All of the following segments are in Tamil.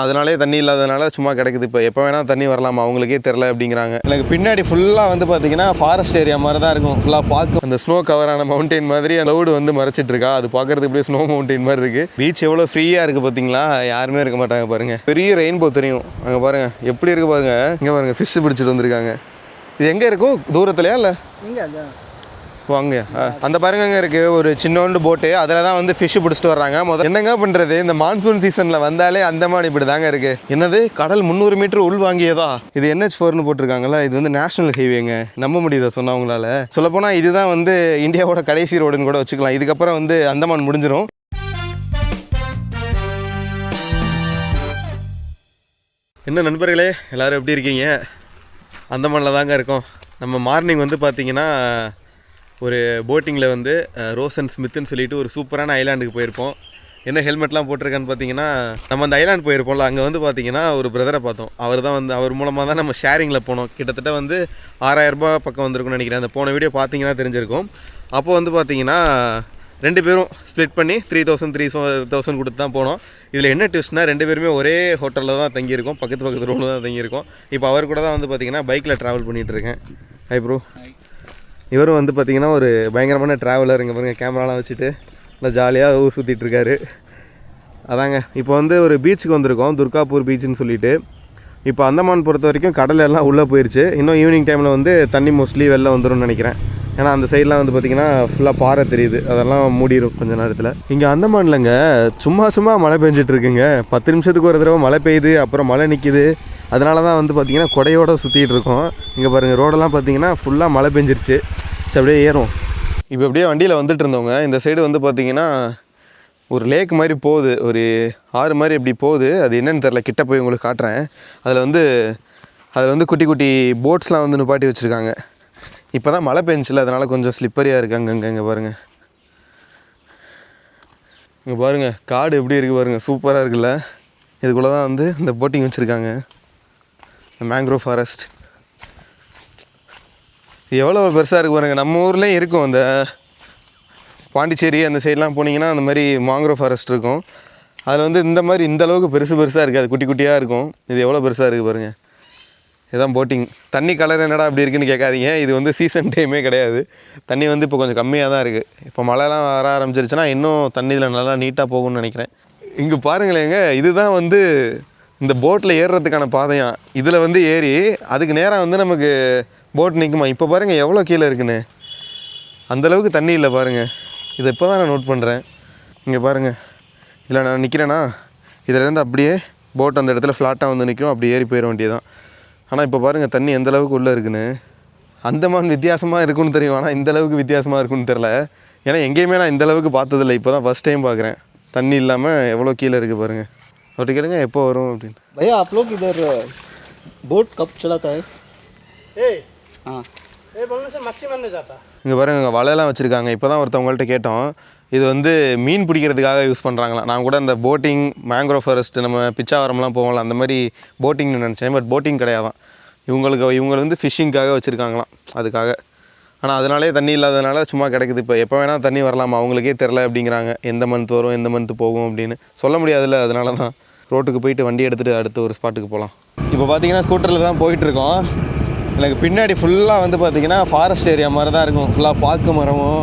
அதனாலே தண்ணி இல்லாதனால சும்மா கிடக்குது. இப்போ எப்போ வேணால் தண்ணி வரலாமா அவங்களுக்கே தெரில அப்படிங்கிறாங்க. எனக்கு பின்னாடி ஃபுல்லாக வந்து பார்த்தீங்கன்னா ஃபாரஸ்ட் ஏரியா மாதிரி தான் இருக்கும். ஃபுல்லாக பார்க்க அந்த ஸ்னோ கவரான மவுண்டெயின் மாதிரி அந்த க்ளவுட் வந்து மறைச்சிட்டு இருக்கா. அது பார்க்கறதுக்கு இப்படியே ஸ்னோ மவுண்டெயின் மாதிரி இருக்குது. பீச் எவ்வளோ ஃப்ரீயாக இருக்குது பார்த்தீங்களா. யாருமே இருக்க மாட்டாங்க பாருங்கள். பெரிய ரெயின்போ தெரியும் அங்கே பாருங்கள் எப்படி இருக்குது பாருங்கள். இங்கே பாருங்கள் ஃபிஷ் பிடிச்சிட்டு வந்திருக்காங்க. இது எங்கே இருக்கும் தூரத்துலையா இல்லை இங்கே வாங்க அந்த பாருங்க இருக்குது ஒரு சின்னோண்டு போட்டு. அதில் தான் வந்து ஃபிஷ் பிடிச்சிட்டு வர்றாங்க. முதல்ல என்னங்க பண்ணுறது, இந்த மான்சூன் சீசனில் வந்தாலே அந்தமான் இப்படி தாங்க இருக்குது. என்னது கடல் 300 மீட்டர் உள் வாங்கியதா. இது NH4னு போட்டிருக்காங்களா. இது வந்து நேஷனல் ஹைவேங்க. நம்ப முடியுதா சொன்னவங்களால. சொல்லப்போனால் இதுதான் வந்து இந்தியாவோட கடைசி ரோடுன்னு கூட வச்சுக்கலாம். இதுக்கப்புறம் வந்து அந்தமான் முடிஞ்சிடும். என்ன நண்பர்களே எல்லோரும் எப்படி இருக்கீங்க? அந்தமானில் தாங்க இருக்கோம். நம்ம மார்னிங் வந்து பார்த்திங்கன்னா ஒரு போட்டிங்கில் வந்து ரோஸ் அண்ட் ஸ்மித்துன்னு சொல்லிட்டு ஒரு சூப்பரான ஐலாண்டுக்கு போயிருப்போம். என்ன ஹெல்மெட்லாம் போட்டிருக்கான்னு பார்த்தீங்கன்னா நம்ம அந்த ஐலாண்ட் போயிருப்போம்ல, அங்கே வந்து பார்த்திங்கன்னா ஒரு பிரதரை பார்த்தோம். அவர் மூலமாக தான் நம்ம ஷேரிங்கில் போனோம். கிட்டத்தட்ட வந்து 6000 ரூபாய் பக்கம் வந்திருக்கும்னு நினைக்கிறேன். அந்த போன வீடியோ பார்த்தீங்கன்னா தெரிஞ்சிருக்கும். அப்போ வந்து பார்த்திங்கன்னா 2 பேரும் ஸ்ப்ளிட் பண்ணி 3000 கொடுத்து தான் போனோம். இதில் என்ன ட்விஸ்ட்னா 2 பேருமே ஒரே ஹோட்டலில் தான் தங்கியிருக்கோம். பக்கத்து ரூமில் தான் தங்கியிருக்கோம். இப்போ அவர் கூட தான் வந்து பார்த்திங்கன்னா பைக்கில் ட்ராவல் பண்ணிகிட்ருக்கேன். Hi bro. இவரும் வந்து பார்த்திங்கன்னா ஒரு பயங்கரமான ட்ராவலர். இங்கே பாருங்கள் கேமராலாம் வச்சுட்டு நல்லா ஜாலியாக ஊர் சுற்றிட்டுருக்காரு. அதாங்க இப்போ வந்து ஒரு பீச்சுக்கு வந்திருக்கோம், துர்காப்பூர் பீச்சுன்னு சொல்லிட்டு. இப்போ அந்தமான் பொறுத்த வரைக்கும் கடல் எல்லாம் உள்ளே போயிடுச்சு. இன்னும் ஈவினிங் டைமில் வந்து தண்ணி மோஸ்ட்லி வெளில வந்துடும் நினைக்கிறேன். ஏன்னா அந்த சைட்லாம் வந்து பார்த்திங்கன்னா ஃபுல்லாக பாறை தெரியுது, அதெல்லாம் மூடிடும் கொஞ்சம் நேரத்தில். இங்கே அந்தமான்லங்க சும்மா மழை பெஞ்சிட்ருக்குங்க. 10 நிமிஷத்துக்கு ஒரு தடவை மழை பெய்யுது, அப்புறம் மழை நிற்கிது. அதனால தான் வந்து பார்த்திங்கன்னா கொடையோடு சுற்றிட்டு இருக்கோம். இங்கே பாருங்கள் ரோடெல்லாம் பார்த்திங்கன்னா ஃபுல்லாக மழை பெஞ்சிருச்சு. சரி அப்படியே ஏறும். இப்போ அப்படியே வண்டியில் வந்துட்டு இருந்தவங்க இந்த சைடு வந்து பார்த்திங்கன்னா ஒரு லேக் மாதிரி போகுது, ஒரு ஆறு மாதிரி எப்படி போகுது. அது என்னென்னு தெரில, கிட்ட போய் உங்களுக்கு காட்டுறேன். அதில் வந்து குட்டி குட்டி போட்ஸ்லாம் வந்து நிப்பாட்டி வச்சுருக்காங்க. இப்போ தான் மழை பெஞ்சில்ல, அதனால் கொஞ்சம் ஸ்லிப்பரியாக இருக்குது அங்கங்கே. இங்கே பாருங்கள், இங்கே பாருங்கள் காடு எப்படி இருக்குது பாருங்கள், சூப்பராக இருக்குல்ல. இதுக்குள்ளே தான் வந்து இந்த போட்டிங் வச்சுருக்காங்க, மேங்க்ரோவ் ஃபாரஸ்ட். எவ்வளோ பெருசாக இருக்குது பாருங்கள். நம்ம ஊர்லேயும் இருக்கும், அந்த பாண்டிச்சேரி அந்த சைட்லாம் போனீங்கன்னா அந்த மாதிரி மேங்க்ரோவ் ஃபாரஸ்ட் இருக்கும். அதில் வந்து இந்த மாதிரி இந்த அளவுக்கு பெருசாக இருக்குது, அது குட்டி குட்டியாக இருக்கும். இது எவ்வளோ பெருசாக இருக்குது பாருங்கள். இதுதான் போட்டிங். தண்ணி கலர் என்னடா அப்படி இருக்குன்னு கேட்காதீங்க, இது வந்து சீசன் டைமே கிடையாது. தண்ணி வந்து இப்போ கொஞ்சம் கம்மியாக தான் இருக்குது. இப்போ மழைலாம் வர ஆரம்பிச்சிருச்சுன்னா இன்னும் தண்ணியில் நல்லா நீட்டாக போகும்னு நினைக்கிறேன். இங்கே பாருங்களேங்க, இதுதான் வந்து இந்த போட்டில் ஏறுறதுக்கான பாதையாம். இதில் வந்து ஏறி அதுக்கு நேராக வந்து நமக்கு போட் நிற்குமா. இப்போ பாருங்கள் எவ்வளோ கீழே இருக்குன்னு. அந்தளவுக்கு தண்ணி இல்லை பாருங்கள். இதை இப்போ தான் நான் நோட் பண்ணுறேன். இங்கே பாருங்கள், இதில் நான் நிற்கிறேன்னா இதிலேருந்து அப்படியே போட் அந்த இடத்துல ஃப்ளாட்டாக வந்து நிற்கும், அப்படி ஏறி போயிட வேண்டியதான். ஆனால் இப்போ பாருங்கள் தண்ணி எந்த அளவுக்கு உள்ளே இருக்குன்னு. அந்தமான் வித்தியாசமாக இருக்குன்னு தெரியும், ஆனால் இந்தளவுக்கு வித்தியாசமாக இருக்குன்னு தெரில. ஏன்னா எங்கேயுமே நான் இந்தளவுக்கு பார்த்ததில்லை, இப்போ தான் ஃபஸ்ட் டைம் பார்க்குறேன். தண்ணி இல்லாமல் எவ்வளோ கீழே இருக்குது பாருங்கள். அப்படி கேளுங்க எப்போ வரும் அப்படின்னு. भैया आप लोग इधर बोट कब चलाता है? हाँ बोलने से मच्छी मारने जाता. இங்கே பாருங்க இங்கே வலையெல்லாம் வச்சுருக்காங்க. இப்போ தான் ஒருத்தவங்கள்ட்ட கேட்டோம், இது வந்து மீன் பிடிக்கிறதுக்காக யூஸ் பண்ணுறாங்களாம். நான் கூட அந்த போட்டிங் மேங்க்ரோவ் ஃபாரஸ்ட் நம்ம பிச்சாவரம்லாம் போகலாம் அந்த மாதிரி போட்டிங்னு நினச்சேன். பட் போட்டிங் கிடையாதான். இவங்க வந்து ஃபிஷ்ஷிங்காக வச்சுருக்காங்களாம், அதுக்காக. ஆனால் அதனாலே தண்ணி இல்லாதனால சும்மா கிடக்குது. இப்போ எப்போ வேணால் தண்ணி வரலாமா அவங்களுக்கே தெரில அப்படிங்கிறாங்க. எந்த மந்த் வரும் எந்த மந்த் போகும் அப்படின்னு சொல்ல முடியாதுல்ல. அதனால தான் ரோட்டுக்கு போயிட்டு வண்டி எடுத்துகிட்டு அடுத்த ஒரு ஸ்பாட்டுக்கு போகலாம். இப்போ பார்த்தீங்கன்னா ஸ்கூட்டரில் தான் போயிட்டுருக்கோம். எனக்கு பின்னாடி ஃபுல்லாக வந்து பார்த்திங்கன்னா ஃபாரஸ்ட் ஏரியா மாதிரி தான் இருக்கும். ஃபுல்லாக பாக்கு மரமும்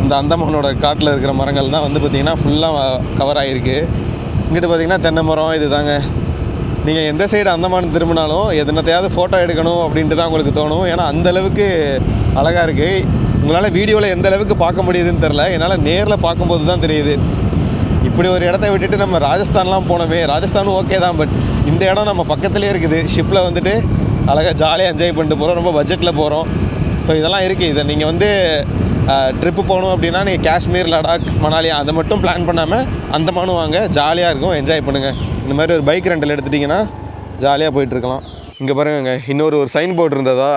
இந்த அந்தமானோட காட்டில் இருக்கிற மரங்கள் தான் வந்து பார்த்திங்கன்னா ஃபுல்லாக கவர் ஆகிருக்கு. இங்கிட்டு பார்த்திங்கன்னா தென்னை மரம் இது தாங்க. நீங்கள் எந்த சைடு அந்தமான் திரும்பினாலும் எதனத்தையாவது ஃபோட்டோ எடுக்கணும் அப்படின்ட்டு தான் உங்களுக்கு தோணும். ஏன்னா அந்தளவுக்கு அழகாக இருக்குது. உங்களால் வீடியோவில் எந்த அளவுக்கு பார்க்க முடியுதுன்னு தெரில, என்னால் நேரில் பார்க்கும்போது தான் தெரியுது. இப்படி ஒரு இடத்த விட்டுட்டு நம்ம ராஜஸ்தான்லாம் போனோமே, ராஜஸ்தானும் ஓகே தான், பட் இந்த இடம் நம்ம பக்கத்துலேயே இருக்குது. ஷிப்பில் வந்துட்டு அழகாக ஜாலியாக என்ஜாய் பண்ணிட்டு போகிறோம், ரொம்ப பட்ஜெட்டில் போகிறோம். ஸோ இதெல்லாம் இருக்குது. இதை நீங்கள் வந்து ட்ரிப்பு போகணும் அப்படின்னா நீங்கள் காஷ்மீர், லடாக், மணாலி அதை மட்டும் பிளான் பண்ணாமல் அந்தமானும் வாங்க, ஜாலியாக இருக்கும், என்ஜாய் பண்ணுங்கள். இந்த மாதிரி ஒரு பைக் ரெண்டல் எடுத்துட்டிங்கன்னா ஜாலியாக போயிட்டுருக்கலாம். இங்கே பாருங்க, இன்னொரு சைன் போர்டு இருந்ததா,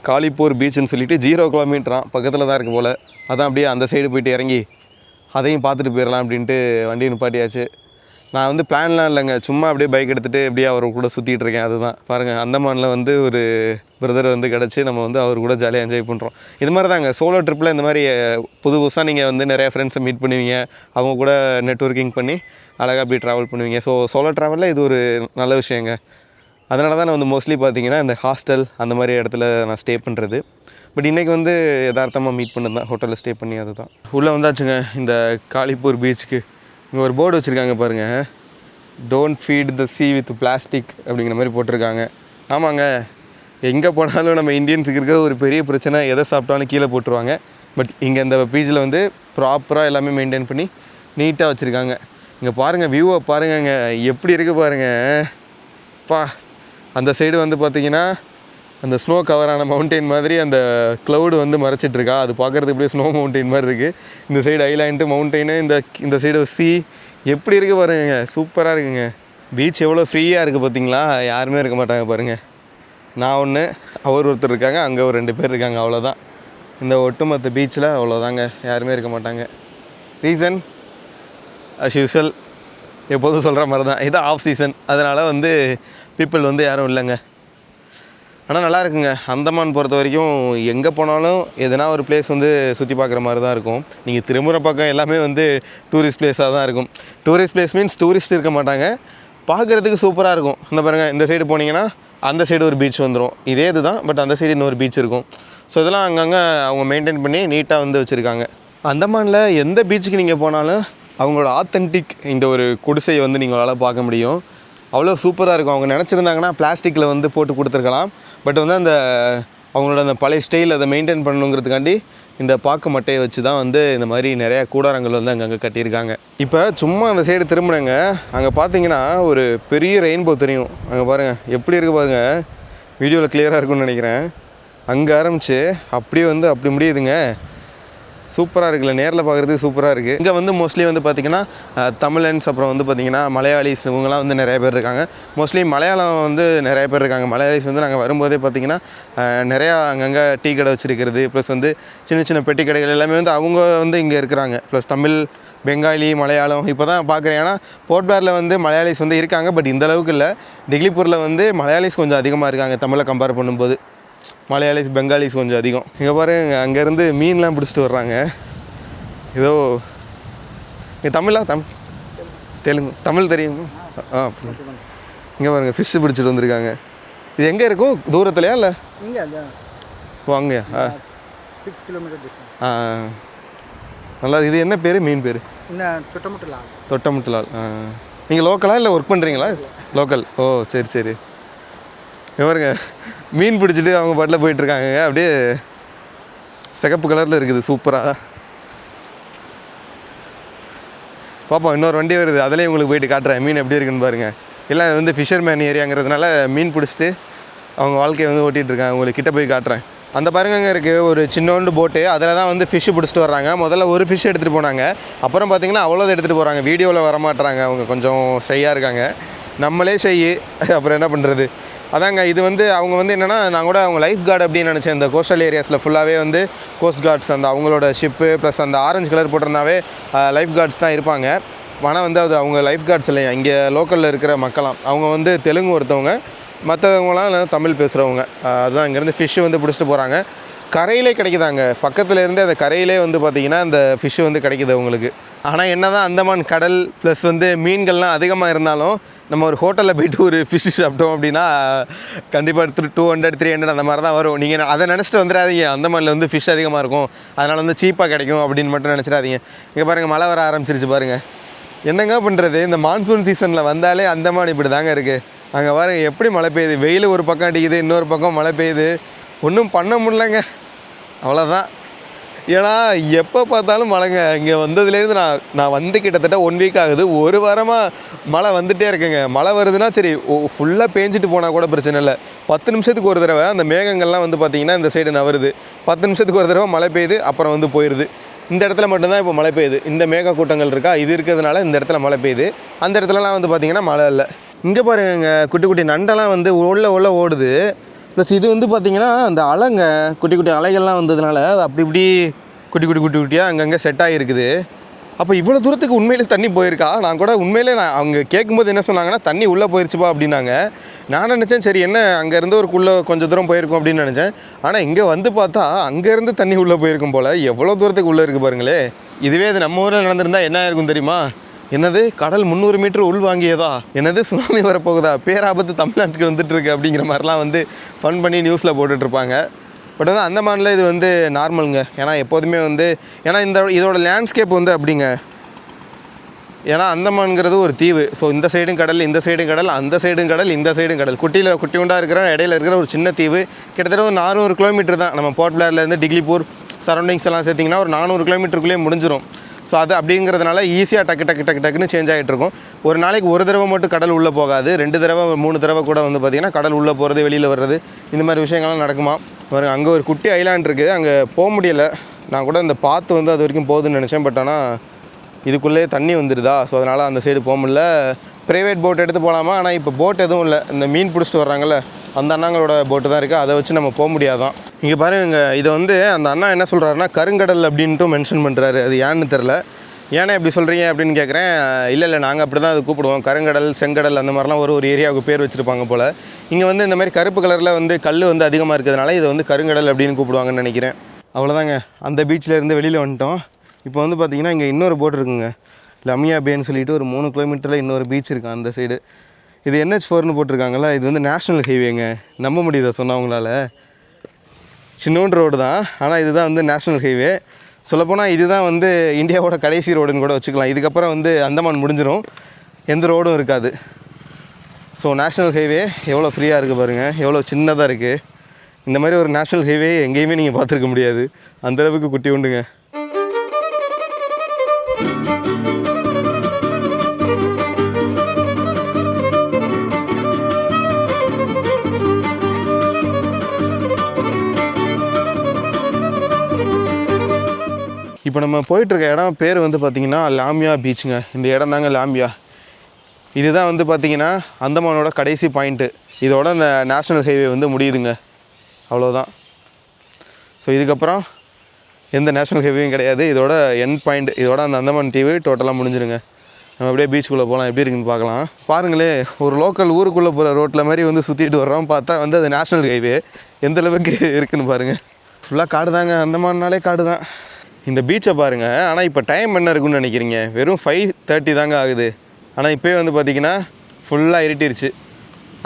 காலிப்பூர் பீச்சுன்னு சொல்லிட்டு 0 கிலோமீட்டரான் பக்கத்தில் தான் இருக்குது போல். அதான் அப்படியே அந்த சைடு போயிட்டு இறங்கி அதையும் பார்த்துட்டு போயிடலாம் அப்படின்ட்டு வண்டி நிப்பாட்டியாச்சு. நான் வந்து பிளான்லாம் இல்லைங்க, சும்மா அப்படியே பைக் எடுத்துகிட்டு அப்படியே அவர் கூட சுற்றிட்டு இருக்கேன். அதுதான் பாருங்கள், அந்தமானில் வந்து ஒரு பிரதர் வந்து கிடச்சி நம்ம வந்து அவர் கூட ஜாலியாக என்ஜாய் பண்ணுறோம். இது மாதிரி தாங்க சோலோ ட்ரிப்பில் இந்த மாதிரி புதுசாக நீங்கள் வந்து நிறையா ஃப்ரெண்ட்ஸை மீட் பண்ணுவீங்க, அவங்க கூட நெட்வொர்க்கிங் பண்ணி அழகாக அப்படி ட்ராவல் பண்ணுவீங்க. ஸோ சோலோ ட்ராவலில் இது ஒரு நல்ல விஷயங்க. அதனால தான் நான் வந்து மோஸ்ட்லி பார்த்தீங்கன்னா இந்த ஹாஸ்டல் அந்த மாதிரி இடத்துல நான் ஸ்டே பண்ணுறது. பட் இன்றைக்கி வந்து யதார்த்தமாக மீட் பண்ணது தான், ஹோட்டலில் ஸ்டே பண்ணி. அதுதான் உள்ளே வந்தாச்சுங்க இந்த காளிப்பூர் பீச்சுக்கு. இங்கே ஒரு போர்டு வச்சுருக்காங்க பாருங்கள், don't feed the sea with plastic அப்படிங்கிற மாதிரி போட்டிருக்காங்க. ஆமாங்க, எங்கே போனாலும் நம்ம இந்தியன்ஸுக்கு இருக்கிற ஒரு பெரிய பிரச்சனை, எதை சாப்பிட்டாலும் கீழே போட்டுருவாங்க. பட் இங்கே இந்த பீச்சில் வந்து ப்ராப்பராக எல்லாமே மெயின்டைன் பண்ணி நீட்டாக வச்சுருக்காங்க. இங்கே பாருங்கள், வியூவை பாருங்கங்க எப்படி இருக்குது பாருங்கள். பா, அந்த சைடு வந்து பார்த்திங்கன்னா அந்த ஸ்னோ கவரான மவுண்டெயின் மாதிரி அந்த க்ளவுடு வந்து மறைச்சிட்ருக்கா, அது பார்க்குறதுக்கு இப்படியே ஸ்னோ மவுண்டெயின் மாதிரி இருக்குது. இந்த சைடு ஐலாண்டு மவுண்டெயின், இந்த சைடு சி எப்படி இருக்குது பாருங்க, சூப்பராக இருக்குங்க. பீச் எவ்வளோ ஃப்ரீயாக இருக்குது பார்த்தீங்களா, யாருமே இருக்க மாட்டாங்க பாருங்கள். நான் ஒன்று, அவர் ஒருத்தர் இருக்காங்க, அங்கே ஒரு 2 பேர் இருக்காங்க, அவ்வளோதான். இந்த ஒட்டுமொத்த பீச்சில் அவ்வளோதாங்க, யாருமே இருக்க மாட்டாங்க. ரீசன் அஸ் யூஷுவல், எப்போதும் சொல்கிற மாதிரி தான், இது ஆஃப் சீசன், அதனால் வந்து பீப்புள் வந்து யாரும் இல்லைங்க. ஆனால் நல்லா இருக்குங்க. அந்தமான் பொறுத்த வரைக்கும் எங்கே போனாலும் எதனா ஒரு பிளேஸ் வந்து சுற்றி பார்க்குற மாதிரி தான் இருக்கும். நீங்கள் திரும்புகிற பக்கம் எல்லாமே வந்து டூரிஸ்ட் பிளேஸாக தான் இருக்கும். டூரிஸ்ட் பிளேஸ் மீன்ஸ் டூரிஸ்ட் இருக்க மாட்டாங்க, பார்க்குறதுக்கு சூப்பராக இருக்கும். இந்த பாருங்கள், இந்த சைடு போனீங்கன்னா அந்த சைடு ஒரு பீச் வந்துடும், இதே இது தான், பட் அந்த சைடு இன்னொரு பீச் இருக்கும். ஸோ இதெல்லாம் அங்கங்கே அவங்க மெயின்டைன் பண்ணி நீட்டாக வந்து வச்சுருக்காங்க. அந்தமானில் எந்த பீச்சுக்கு நீங்கள் போனாலும் அவங்களோட ஆத்தென்டிக் இந்த ஒரு குடிசையை வந்து நீங்களால் பார்க்க முடியும். அவ்வளோ சூப்பராக இருக்கும். அவங்க நினச்சிருந்தாங்கன்னா பிளாஸ்டிக்கில் வந்து போட்டு கொடுத்துருக்கலாம், பட் வந்து அந்த அவங்களோட அந்த பழைய ஸ்டைல் அதை மெயின்டைன் பண்ணணுங்கிறதுக்காண்டி இந்த பாக்கு மட்டையை வச்சு தான் வந்து இந்த மாதிரி நிறையா கூடாரங்கள் வந்து அங்கங்கே கட்டியிருக்காங்க. இப்போ சும்மா அந்த சைடு திரும்பினங்க, அங்கே பார்த்தீங்கன்னா ஒரு பெரிய ரெயின்போ தெரியும். அங்கே பாருங்கள் எப்படி இருக்குது பாருங்கள், வீடியோவில் கிளியராக இருக்குன்னு நினைக்கிறேன். அங்கே ஆரம்பித்து அப்படியே வந்து அப்படி முடியுதுங்க. சூப்பராக இருக்குல்ல, நேரில் பார்க்குறதுக்கு சூப்பராக இருக்குது. இங்கே வந்து மோஸ்ட்லி வந்து பார்த்திங்கன்னா தமிழன்ஸ், அப்புறம் வந்து பார்த்திங்கன்னா மலையாளிஸ், இவங்கெல்லாம் வந்து நிறைய பேர் இருக்காங்க. மோஸ்ட்லி மலையாளம் வந்து நிறைய பேர் இருக்காங்க. மலையாளிஸ் வந்து நாங்கள் வரும்போதே பார்த்திங்கன்னா நிறையா அங்கங்கே டீ கடை வச்சுருக்கிறது, ப்ளஸ் வந்து சின்ன சின்ன பெட்டி கடைகள் எல்லாமே வந்து அவங்க வந்து இங்கே இருக்கிறாங்க. ப்ளஸ் தமிழ், பெங்காலி, மலையாளம் இப்போ தான் பார்க்குறேன். ஏன்னா போர்ட் பிளேரில் வந்து மலையாளிஸ் வந்து இருக்காங்க, பட் இந்தளவுக்கு இல்லை. டிக்லிபூரில் வந்து மலையாளிஸ் கொஞ்சம் அதிகமாக இருக்காங்க தமிழை கம்பேர் பண்ணும்போது. மலையாளிஸ், பெங்காலிஸ் கொஞ்சம் அதிகம். இங்கே பாருங்க, அங்கேருந்து மீன்லாம் பிடிச்சிட்டு வர்றாங்க. ஏதோ இங்கே தமிழ் தெலுங்கு, தமிழ் தெரியும். இங்கே பாருங்கள், ஃபிஷ்ஷு பிடிச்சிட்டு வந்திருக்காங்க. இது எங்கே இருக்கும், தூரத்துலையா இல்லை? ஓ அங்கேயா? 6 kilometer distance. நல்லா. இது என்ன பேர், மீன் பேர்? தொட்டமுட்டலால். நீங்கள் லோக்கலா இல்லை ஒர்க் பண்ணுறீங்களா? லோக்கல். ஓ சரி சரி. இவருங்க மீன் பிடிச்சிட்டு அவங்க பாட்டில் போயிட்டுருக்காங்க. அப்படியே சிகப்பு கலரில் இருக்குது, சூப்பராக. பாப்பா, இன்னொரு வண்டி வருது, அதிலே உங்களுக்கு போயிட்டு காட்டுறேன் மீன் எப்படி இருக்குன்னு பாருங்கள். எல்லாம் இது வந்து ஃபிஷர்மேன் ஏரியாங்கிறதுனால மீன் பிடிச்சிட்டு அவங்க வாழ்க்கையை வந்து ஓட்டிகிட்ருக்காங்க. உங்களுக்கு கிட்டே போய் காட்டுறேன். அந்த பாருங்க இருக்குது ஒரு சின்னோண்டு போட்டு, அதில் தான் வந்து ஃபிஷ்ஷு பிடிச்சிட்டு வர்றாங்க. முதல்ல ஒரு ஃபிஷ் எடுத்துகிட்டு போனாங்க, அப்புறம் பார்த்திங்கன்னா அவ்வளோதான் எடுத்துகிட்டு போகிறாங்க. வீடியோவில் வரமாட்டுறாங்க, அவங்க கொஞ்சம் ஷையாக இருக்காங்க. நம்மளே ஷையு, அப்புறம் என்ன பண்ணுறது. அதாங்க, இது வந்து அவங்க வந்து என்னென்னா, நான் கூட அவங்க லைஃப் கார்டு அப்படின்னு நினச்சேன். இந்த கோஸ்டல் ஏரியாஸில் ஃபுல்லாகவே வந்து கோஸ்ட் கார்ட்ஸ், அந்த அவங்களோட ஷிப்பு ப்ளஸ் அந்த ஆரஞ்சு கலர் போட்டிருந்தாவே லைஃப் கார்ட்ஸ் தான் இருப்பாங்க. ஆனால் வந்து அது அவங்க லைஃப் கார்ட்ஸ் இல்லையா, இங்கே லோக்கலில் இருக்கிற மக்களாம். அவங்க வந்து தெலுங்கு ஒருத்தவங்க, மற்றவங்களாம் தமிழ் பேசுகிறவங்க. அதுதான் இங்கேருந்து ஃபிஷ்ஷு வந்து பிடிச்சிட்டு போகிறாங்க. கரையிலே கிடைக்குதாங்க, பக்கத்தில் இருந்து அந்த கரையிலே வந்து பார்த்திங்கன்னா அந்த ஃபிஷ்ஷு வந்து கிடைக்குது அவங்களுக்கு. ஆனால் என்ன தான் அந்தமான் கடல் ப்ளஸ் வந்து மீன்கள்லாம் அதிகமாக இருந்தாலும், நம்ம ஒரு ஹோட்டலில் போய்ட்டு ஒரு ஃபிஷ் சாப்பிட்டோம் அப்படின்னா கண்டிப்பாக 200, 300 அந்த மாதிரி தான் வரும். நீங்கள் அதை நினச்சிட்டு வந்துடாதீங்க, அந்தமானில் வந்து ஃபிஷ் அதிகமாக இருக்கும், அதனால் வந்து சீப்பாக கிடைக்கும் அப்படின்னு மட்டும் நினச்சிடாதீங்க. இங்கே பாருங்கள், மழை வர ஆரம்பிச்சிருச்சு பாருங்கள். என்னங்க பண்ணுறது, இந்த மான்சூன் சீசனில் வந்தாலே அந்தமான் இப்படி தாங்க இருக்குது. அங்கே பாருங்கள் எப்படி மழை பெய்யுது, வெயில் ஒரு பக்கம் அடிக்குது, இன்னொரு பக்கம் மழை பெய்யுது, ஒன்றும் பண்ண முடியலங்க, அவ்வளோதான். ஏன்னா எப்போ பார்த்தாலும் மழைங்க. இங்கே வந்ததுலேருந்து நான் வந்து கிட்டத்தட்ட 1 வீக் ஆகுது. ஒரு வாரமாக மழை வந்துகிட்டே இருக்குங்க. மழை வருதுன்னா சரி, ஃபுல்லாக பேஞ்சிட்டு போனால் கூட பிரச்சனை இல்லை. 10 நிமிஷத்துக்கு ஒரு தடவை அந்த மேகங்கள்லாம் வந்து பார்த்திங்கன்னா இந்த சைடு நவருது. 10 நிமிஷத்துக்கு ஒரு தடவை மழை பெய்யுது, அப்புறம் வந்து போயிடுது. இந்த இடத்துல மட்டும்தான் இப்போ மழை பெய்யுது. இந்த மேக கூட்டங்கள் இருக்கா, இது இருக்கிறதுனால இந்த இடத்துல மழை பெய்யுது. அந்த இடத்துலலாம் வந்து பார்த்திங்கன்னா மழை இல்லை. இங்கே பாருங்க, குட்டி குட்டி நண்டெல்லாம் வந்து உள்ள ஓடுது. ப்ளஸ் இது வந்து பார்த்திங்கன்னா அந்த அலைங்க, குட்டி குட்டி அலைகள்லாம் வந்ததுனால அது அப்படி இப்படி குட்டி குட்டியாக அங்கங்கே செட் ஆகிருக்குது. அப்போ இவ்வளோ தூரத்துக்கு உண்மையிலே தண்ணி போயிருக்கா? நான் கூட உண்மையிலே அவங்க கேட்கும்போது என்ன சொன்னாங்கன்னா தண்ணி உள்ளே போயிருச்சுப்பா அப்படின்னாங்க. நான் நினச்சேன் சரி என்ன அங்கேருந்து கொஞ்சம் தூரம் போயிருக்கும் அப்படின்னு நினச்சேன். ஆனால் இங்கே வந்து பார்த்தா அங்கேருந்து தண்ணி உள்ளே போயிருக்கும் போல். எவ்வளோ தூரத்துக்கு உள்ளே இருக்குது பாருங்களே. இதுவே இது நம்ம ஊரில் நடந்திருந்தா என்ன இருக்கும் தெரியுமா? என்னது கடல் 300 மீட்டர் உள் வாங்கியதா, என்னது சுனாமி வரப்போகுதா, பேராபத்து தமிழ்நாட்டுக்கு வந்துட்டுருக்கு அப்படிங்கிற மாதிரிலாம் வந்து ஃபன் பண்ணி நியூஸில் போட்டுட்ருப்பாங்க. பட் வந்து அந்தமானில் இது வந்து நார்மலுங்க. ஏன்னா எப்போதுமே வந்து ஏன்னா இதோட லேண்ட்ஸ்கேப் வந்து அப்படிங்க. ஏன்னா அந்தமான்ங்கிறது ஒரு தீவு. ஸோ இந்த சைடும் கடல், இந்த சைடும் கடல், அந்த சைடும் கடல், இந்த சைடும் கடல். குட்டி உண்டாக இருக்கிற இடையில இருக்கிற ஒரு சின்ன தீவு. கிட்டத்தட்ட ஒரு 400 கிலோமீட்டர் தான். நம்ம போர்ட் பிளேர்லேருந்து டிக்லிபூர் சரௌண்டிங்ஸ் எல்லாம் சேர்த்திங்கன்னா ஒரு 400 கிலோமீட்டருக்குள்ளேயே முடிஞ்சிடும். ஸோ அது அப்படிங்கிறதுனால ஈஸியாக டக்குன்னு சேஞ்ச் ஆகிட்ருக்கும். ஒரு நாளைக்கு ஒரு தடவை மட்டும் கடல் உள்ளே போகாது, 2 தடவை 3 தடவை கூட வந்து பார்த்திங்கன்னா கடல் உள்ளே போகிறது, வெளியில் வர்றது, இந்த மாதிரி விஷயங்கள்லாம் நடக்குமா. அங்கே ஒரு குட்டி ஐலாண்ட் இருக்குது, அங்கே போக முடியலை. நான் கூட இந்த பாத்து வந்து அது வரைக்கும் போகுதுன்னு நினச்சேன். பட் ஆனால் இதுக்குள்ளேயே தண்ணி வந்துடுதா, ஸோ அதனால் அந்த சைடு போக முடியல. ப்ரைவேட் போட் எடுத்து போகலாமா, ஆனால் இப்போ போட் எதுவும் இல்லை. இந்த மீன் பிடிச்சிட்டு வர்றாங்கல்ல அந்த அண்ணாங்களோட போட்டு தான் இருக்குது, அதை வச்சு நம்ம போக முடியாதான். இங்கே பாருங்க, இதை வந்து அந்த அண்ணா என்ன சொல்கிறாருன்னா கருங்கடல் அப்படின்ட்டு மென்ஷன் பண்ணுறாரு. அது ஏன்னு தெரில. ஏன்னா எப்படி சொல்கிறீங்க அப்படின்னு கேட்குறேன். இல்லை நாங்கள் அப்படி தான் அது கூப்பிடுவோம். கருங்கடல், செங்கடல் அந்த மாதிரிலாம் ஒரு ஏரியாவுக்கு பேர் வச்சுருப்பாங்க போல். இங்கே வந்து இந்த மாதிரி கருப்பு கலரில் வந்து கல் வந்து அதிகமாக இருக்கிறதுனால இதை வந்து கருங்கடல் அப்படின்னு கூப்பிடுவாங்கன்னு நினைக்கிறேன். அவ்வளோதாங்க, அந்த பீச்சில் இருந்து வெளியில் வந்துட்டோம். இப்போ வந்து பார்த்திங்கன்னா இங்கே இன்னொரு போட் இருக்குங்க, லமியா பேன்னு சொல்லிட்டு ஒரு 3 கிலோமீட்டரில் இன்னொரு பீச் இருக்குது அந்த சைடு. இது NH4ன்னு போட்டிருக்காங்களா, இது வந்து நேஷ்னல் ஹைவேங்க. நம்ப முடியுதா சொன்னவங்களால? சின்னோண்டு ரோடு தான், ஆனால் இதுதான் வந்து நேஷ்னல் ஹைவே. சொல்லப்போனால் இதுதான் வந்து இந்தியாவோட கடைசி ரோடுன்னு கூட வச்சுக்கலாம். இதுக்கப்புறம் வந்து அந்தமான் முடிஞ்சிடும், எந்த ரோடும் இருக்காது. ஸோ நேஷ்னல் ஹைவே எவ்வளோ ஃப்ரீயாக இருக்குது பாருங்கள், எவ்வளோ சின்னதாக இருக்குது. இந்த மாதிரி ஒரு நேஷ்னல் ஹைவே எங்கேயுமே நீங்கள் பார்த்துருக்க முடியாது, அந்தளவுக்கு குட்டி உண்டுங்க. இப்போ நம்ம போயிட்டுருக்க இடம் பேர் வந்து பார்த்திங்கன்னா லாமியா பீச்சுங்க. இந்த இடம் தாங்க லாமியா. இதுதான் வந்து பார்த்திங்கன்னா அந்தமானோட கடைசி பாயிண்ட்டு. இதோட இந்த நேஷ்னல் ஹைவே வந்து முடியுதுங்க, அவ்வளோதான். ஸோ இதுக்கப்புறம் எந்த நேஷ்னல் ஹைவேயும் கிடையாது. இதோட எண்ட் பாயிண்ட், இதோட அந்த அந்தமான் தீவு டோட்டலாக முடிஞ்சிருங்க. நம்ம அப்படியே பீச்சுக்குள்ளே போகலாம், எப்படி இருக்குன்னு பார்க்கலாம். பாருங்களே, ஒரு லோக்கல் ஊருக்குள்ளே போகிற ரோட்டில் மாதிரி வந்து சுற்றிட்டு வர்றோம். பார்த்தா வந்து அது நேஷ்னல் ஹைவே எந்தளவுக்கு இருக்குதுன்னு பாருங்கள். ஃபுல்லாக காடு தாங்க, அந்தமான்னாலே காடு தான். இந்த பீச்சை பாருங்கள். ஆனால் இப்போ டைம் என்ன இருக்குன்னு நினைக்கிறீங்க? வெறும் 5:30 தாங்க ஆகுது. ஆனால் இப்போயே வந்து பார்த்திங்கன்னா ஃபுல்லாக இருட்டிருச்சு.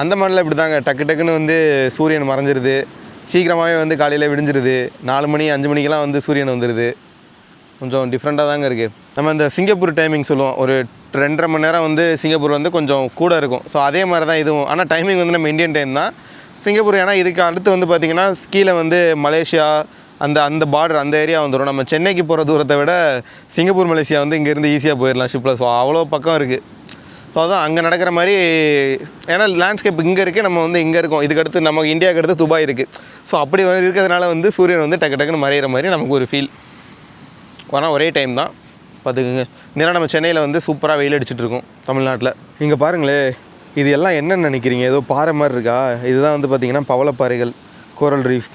அந்தமானில் இப்படி தாங்க, டக்குன்னு வந்து சூரியன் மறைஞ்சிருது, சீக்கிரமாகவே வந்து காலையில் விடிஞ்சிருது. 4 மணி 5 மணிக்கெலாம் வந்து சூரியன் வந்துடுது. கொஞ்சம் டிஃப்ரெண்ட்டாக தாங்க இருக்குது. நம்ம இந்த சிங்கப்பூர் டைமிங் சொல்லுவோம், ஒரு 2.5 மணி நேரம் வந்து சிங்கப்பூர் வந்து கொஞ்சம் கூட இருக்கும். ஸோ அதே மாதிரி தான் இதுவும். ஆனால் டைமிங் வந்து நம்ம இந்தியன் டைம் தான் சிங்கப்பூர். ஏன்னா இதுக்கு அடுத்து வந்து பார்த்திங்கன்னா கீழே வந்து மலேசியா அந்த பார்டர் அந்த ஏரியா வந்துடும். நம்ம சென்னைக்கு போகிற தூரத்தை விட சிங்கப்பூர் மலேசியா வந்து இங்கேருந்து ஈஸியாக போயிடலாம் ஷிப்பில். ஸோ அவ்வளோ பக்கம் இருக்குது. ஸோ அதுதான் அங்கே நடக்கிற மாதிரி. ஏன்னா லேண்ட்ஸ்கேப் இங்கே இருக்குது, நம்ம வந்து இங்கே இருக்கோம். இதுக்கடுத்து நம்ம இந்தியாவுக்கு அடுத்து துபாய் இருக்குது. ஸோ அப்படி வந்து இருக்கிறதுனால வந்து சூரியன் வந்து டக்குன்னு மறையிற மாதிரி நமக்கு ஒரு ஃபீல். ஆனால் ஒரே டைம் தான் பார்த்துக்குங்க. நேராக நம்ம சென்னையில் வந்து சூப்பராக வெயில் அடிச்சுட்ருக்கோம் தமிழ்நாட்டில். இங்கே பாருங்களே, இது எல்லாம் என்னென்னு நினைக்கிறீங்க? ஏதோ பாறை மாதிரி இருக்கா? இதுதான் வந்து பார்த்திங்கன்னா பவளப்பாறைகள், கோரல் ரீஃப்.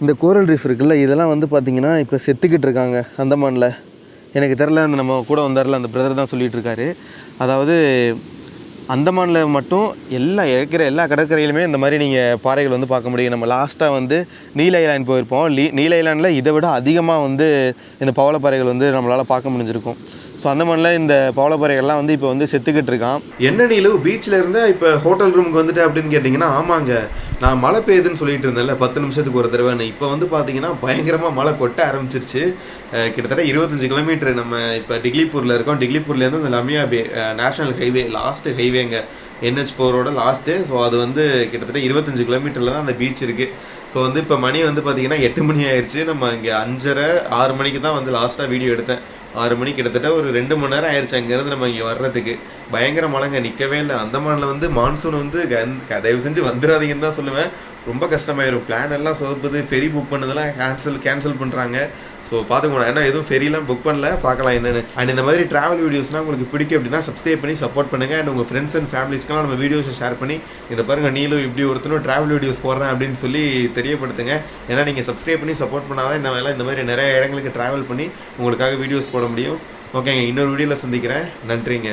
இந்த கோரல் ரீஃப் இருக்குல்ல, இதெல்லாம் வந்து பார்த்திங்கன்னா இப்போ செத்துக்கிட்டு இருக்காங்க அந்தமானில். எனக்கு தெரில, அந்த நம்ம கூட வந்தார்ல அந்த பிரதர் தான் சொல்லிகிட்டு இருக்காரு. அதாவது அந்தமானில் மட்டும் இருக்கிற எல்லா கடற்கரையிலுமே இந்த மாதிரி நீங்கள் பாறைகள் வந்து பார்க்க முடியும். நம்ம லாஸ்ட்டாக வந்து நீல் ஐலாண்ட் போயிருப்போம். நீல் ஐலாண்டில் இதை விட அதிகமாக வந்து இந்த பவளப்பாறைகள் வந்து நம்மளால் பார்க்க முடிஞ்சிருக்கும். ஸோ அந்தமானில் இந்த பவளப்பாறைகள்லாம் வந்து இப்போ வந்து செத்துக்கிட்டு இருக்கான். என்ன நீலு பீச்சில் இருந்தால் இப்போ ஹோட்டல் ரூமுக்கு வந்துட்டு அப்படின்னு கேட்டிங்கன்னா, ஆமாங்க, நான் மழை பெய்யுதுன்னு சொல்லிட்டு இருந்தேன்ல 10 நிமிஷத்துக்கு ஒரு தடவைன்னு. இப்போ வந்து பார்த்தீங்கன்னா பயங்கரமாக மழை கொட்ட ஆரம்பிச்சிருச்சு. கிட்டத்தட்ட 25 கிலோமீட்டர் நம்ம இப்போ டிக்லிபூரில் இருக்கோம். டிக்லிபூர்லேருந்து இந்த Lamiya bay national highway, last ஹைவேங்க, NH4ஓட லாஸ்ட்டு. ஸோ அது வந்து கிட்டத்தட்ட 25 கிலோமீட்டரில் தான் அந்த பீச் இருக்குது. ஸோ வந்து இப்போ மணி வந்து பார்த்திங்கன்னா 8 மணி ஆயிடுச்சு. நம்ம இங்கே 5:30 6 மணிக்கு தான் வந்து லாஸ்ட்டாக வீடியோ எடுத்தேன். 6 மணி கிட்டத்தட்ட ஒரு 2 மணி நேரம் ஆயிடுச்சு அங்கேருந்து நம்ம இங்கே வர்றதுக்கு. பயங்கர மழைங்க, நிற்கவே இல்லை. அந்தமானில் வந்து மான்சூன் வந்து தயவு செஞ்சு வந்துடாதீங்கன்னு தான் சொல்லுவேன். ரொம்ப கஷ்டமாயிரும். பிளான் எல்லாம் சொதப்புது, ஃபெரி புக் பண்ணதெல்லாம் கேன்சல் பண்ணுறாங்க. ஸோ பார்த்துக்கோங்க. ஏன்னா எதுவும் ஃபெரிலாம் புக் பண்ணல, பார்க்கலாம் என்னென்னு. அண்ட் இந்த மாதிரி ட்ராவல் வீடியோஸ்லாம் உங்களுக்கு பிடிக்கும் அப்படின்னா சப்ஸ்கிரைப் பண்ணி சப்போர்ட் பண்ணுங்கள். அண்ட் உங்கள் ஃப்ரெண்ட்ஸ் அண்ட் ஃபேமிலிஸ்க்கெலாம் நம்ம வீடியோஸை ஷேர் பண்ணி இதை பாருங்கள், நீலும் இப்படி ஒருத்தரும் ட்ராவல் வீடியோஸ் போடுறேன் அப்படின்னு சொல்லி தெரியப்படுத்துங்க. ஏன்னா நீங்கள் சப்ஸ்கிரைப் பண்ணி சப்போர்ட் பண்ணாதான் இந்த மாதிரி நிறைய இடங்களுக்கு ட்ராவல் பண்ணி உங்களுக்காக வீடியோஸ் போட முடியும். ஓகேங்க, இன்னொரு வீடியோவில் சந்திக்கிறேன். நன்றிங்க.